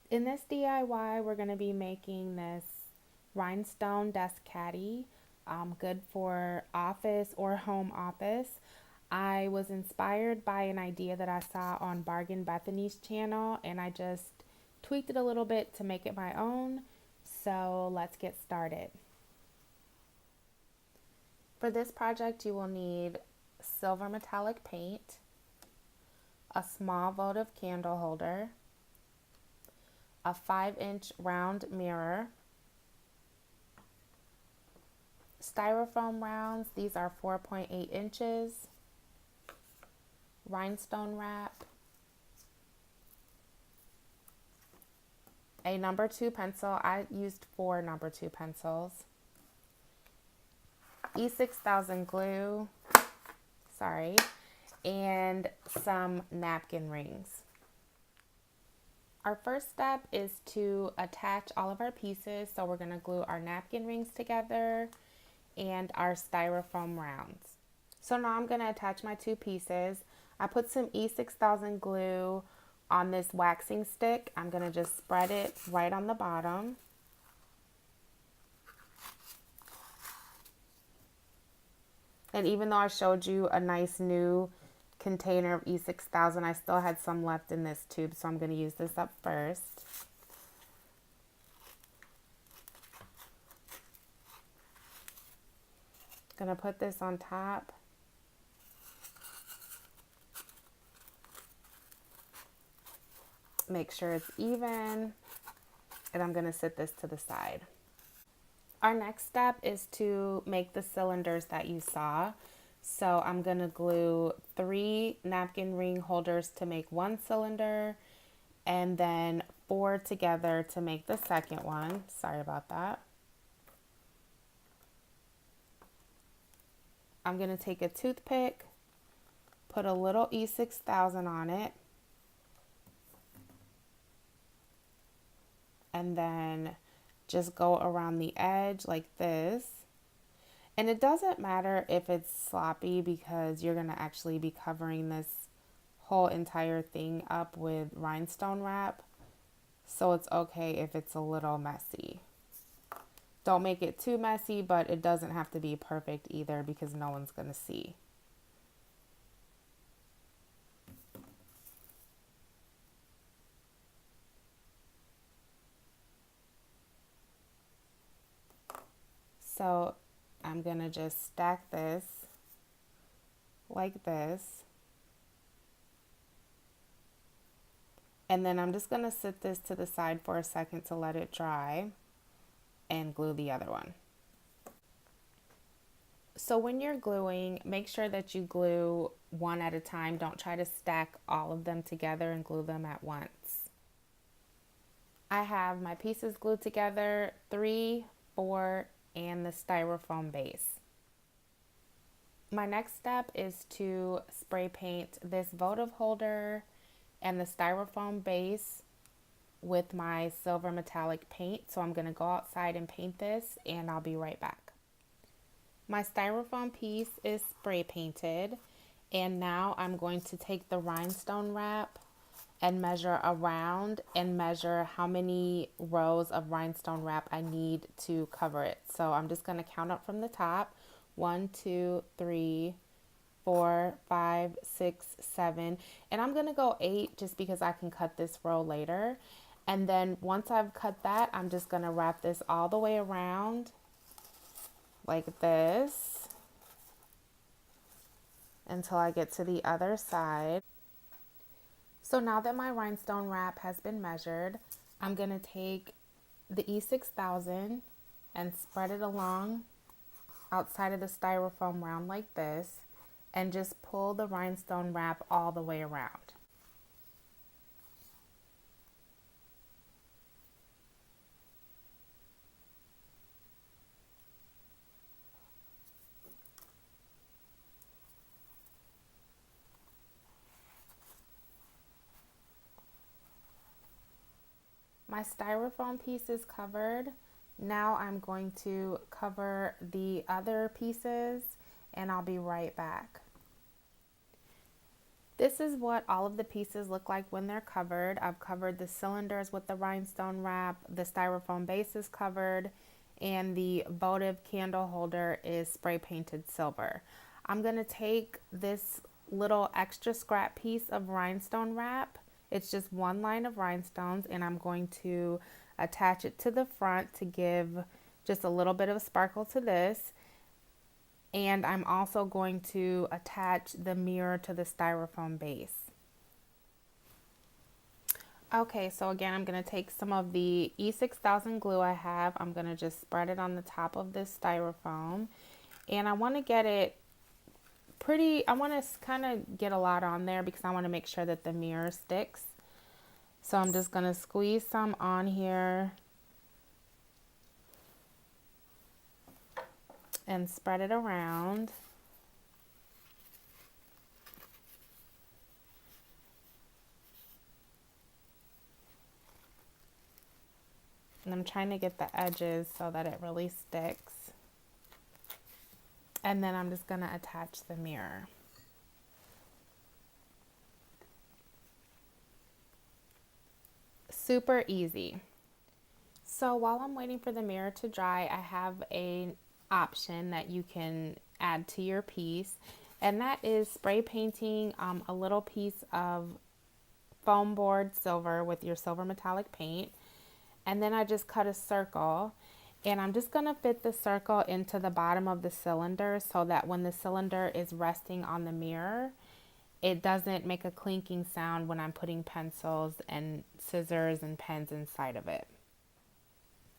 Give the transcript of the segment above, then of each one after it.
In this DIY, we're going to be making this rhinestone desk caddy, good for office or home office. I was inspired by an idea that I saw on Bargain Bethany's channel, and I just tweaked it a little bit to make it my own. So let's get started. For this project, you will need silver metallic paint, a small votive candle holder, a 5-inch round mirror, styrofoam rounds, these are 4.8 inches, rhinestone wrap, a number 2 pencil, I used 4 number 2 pencils, E6000 glue, and some napkin rings. Our first step is to attach all of our pieces, so we're going to glue our napkin rings together and our styrofoam rounds. So now I'm going to attach my 2 pieces. I put some E6000 glue on this waxing stick. I'm going to just spread it right on the bottom. And even though I showed you a nice new container of E6000, I still had some left in this tube, so I'm going to use this up first. Going to put this on top. Make sure it's even, and I'm going to set this to the side. Our next step is to make the cylinders that you saw. So I'm going to glue 3 napkin ring holders to make 1 cylinder, and then 4 together to make the second one. Sorry about that. I'm going to take a toothpick, put a little E6000 on it, and then just go around the edge like this. And it doesn't matter if it's sloppy because you're going to actually be covering this whole entire thing up with rhinestone wrap. So it's okay if it's a little messy. Don't make it too messy, but it doesn't have to be perfect either because no one's going to see. So I'm going to just stack this like this. And then I'm just going to sit this to the side for a second to let it dry and glue the other one. So when you're gluing, make sure that you glue one at a time. Don't try to stack all of them together and glue them at once. I have my pieces glued together, 3, 4, and the styrofoam base. My next step is to spray paint this votive holder and the styrofoam base with my silver metallic paint. So I'm going to go outside and paint this, and I'll be right back. My styrofoam piece is spray painted, and now I'm going to take the rhinestone wrap and measure around and measure how many rows of rhinestone wrap I need to cover it. So I'm just going to count up from the top. 1, 2, 3, 4, 5, 6, 7, and I'm going to go 8 just because I can cut this row later. And then once I've cut that, I'm just going to wrap this all the way around like this until I get to the other side. So now that my rhinestone wrap has been measured, I'm going to take the E6000 and spread it along outside of the styrofoam round like this, and just pull the rhinestone wrap all the way around. My styrofoam piece is covered. Now I'm going to cover the other pieces, and I'll be right back. This is what all of the pieces look like when they're covered. I've covered the cylinders with the rhinestone wrap, the styrofoam base is covered, and the votive candle holder is spray painted silver. I'm going to take this little extra scrap piece of rhinestone wrap. It's just one line of rhinestones, and I'm going to attach it to the front to give just a little bit of sparkle to this. And I'm also going to attach the mirror to the styrofoam base. Okay, so again, I'm going to take some of the E6000 glue I have. I'm going to just spread it on the top of this styrofoam. And I want to get it I want to kind of get a lot on there because I want to make sure that the mirror sticks. So I'm just going to squeeze some on here and spread it around. And I'm trying to get the edges so that it really sticks. And then I'm just going to attach the mirror. Super easy. So while I'm waiting for the mirror to dry, I have an option that you can add to your piece, and that is spray painting a little piece of foam board silver with your silver metallic paint. And then I just cut a circle, and I'm just going to fit the circle into the bottom of the cylinder so that when the cylinder is resting on the mirror, it doesn't make a clinking sound when I'm putting pencils and scissors and pens inside of it.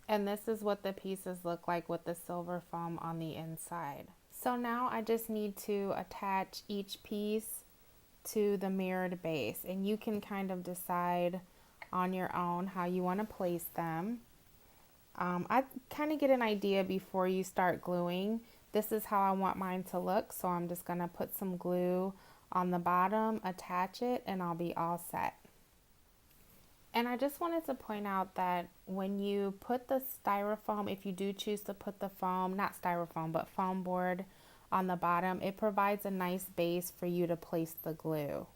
And this is what the pieces look like with the silver foam on the inside. So now I just need to attach each piece to the mirrored base, and you can kind of decide on your own how you want to place them. I kind of get an idea before you start gluing. This is how I want mine to look, so I'm just going to put some glue on the bottom, attach it, and I'll be all set. And I just wanted to point out that when you put the styrofoam, if you do choose to put the foam, not styrofoam, but foam board on the bottom, it provides a nice base for you to place the glue.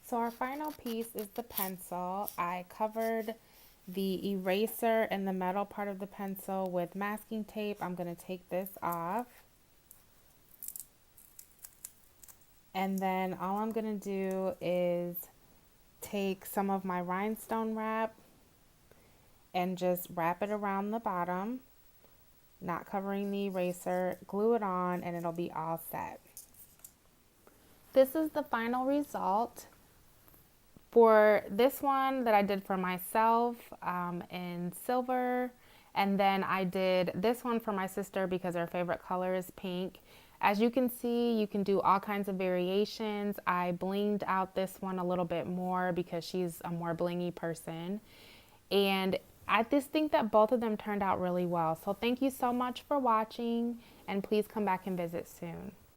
So our final piece is the pencil. I covered the eraser and the metal part of the pencil with masking tape. I'm going to take this off. And then all I'm going to do is take some of my rhinestone wrap and just wrap it around the bottom, not covering the eraser, glue it on, and it'll be all set. This is the final result. For this one that I did for myself in silver, and then I did this one for my sister because her favorite color is pink. As you can see, you can do all kinds of variations. I blinged out this one a little bit more because she's a more blingy person. And I just think that both of them turned out really well. So thank you so much for watching, and please come back and visit soon.